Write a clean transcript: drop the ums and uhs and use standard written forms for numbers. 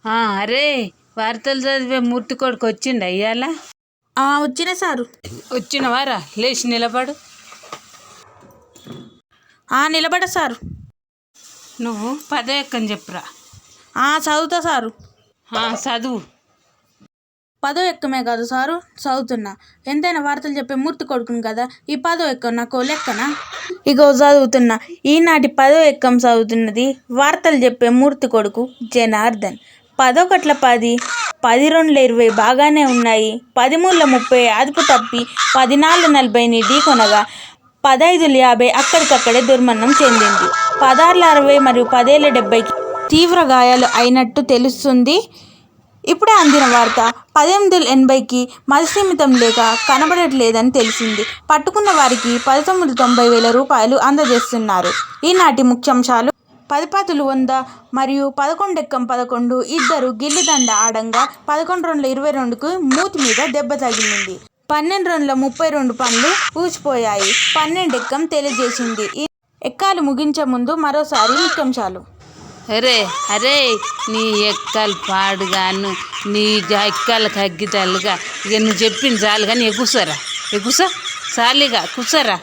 అరే వార్తలు చదివే మూర్తి కొడుకు వచ్చిండ ఇయ్యాల? వచ్చిన సారు. వచ్చినవారా? లేచి నిలబడు. నిలబడ సారు. నువ్వు పదో ఎక్కని చెప్పురా. చదువుతా సారు. చదువు. పదో ఎక్కమే కాదు సారు, చదువుతున్నా. ఎంతైనా వార్తలు చెప్పే మూర్తి కొడుకును కదా, ఈ పదో ఎక్కం నాకు లెక్కనా? ఇగో చదువుతున్నా. ఈనాటి పదో ఎక్కం చదువుతున్నది వార్తలు చెప్పే మూర్తి కొడుకు జనార్దన్. 10×10, 10×2=20 బాగానే ఉన్నాయి. 10×30 అదుపు తప్పి 10×4=40 ఢీకొనగా 15×50 అక్కడికక్కడే దుర్మరణం చెందింది. 16×60 మరియు 10×70కి తీవ్ర గాయాలు అయినట్టు తెలుస్తుంది. ఇప్పుడే అందిన వార్త 18×80కి మతిస్థిమితం లేక కనబడట్లేదని తెలిసింది. పట్టుకున్న వారికి 19,90,000 రూపాయలు అందజేస్తున్నారు. ఈనాటి ముఖ్యాంశాలు: 10 పాతులు 100 మరియు 11×11 ఇద్దరు గిల్లిదండ ఆడంగా 11 రన్ల 22కు మూతి మీద దెబ్బ తగిలింది. 12 రన్ల 32 పన్లు ఊచిపోయాయి. 12 ఎక్కం తెలియజేసింది. ఈ ఎక్కాలు ముగించే ముందు మరోసారి ముఖ్యాంశాలు. అరే నీ ఎక్కలు పాడుగాను, నీ ఎక్కలు తగ్గితల్లుగా. ఇక నువ్వు చెప్పింది చాలు కానీ ఎగుసరా చాలిగా కూర్చోరా.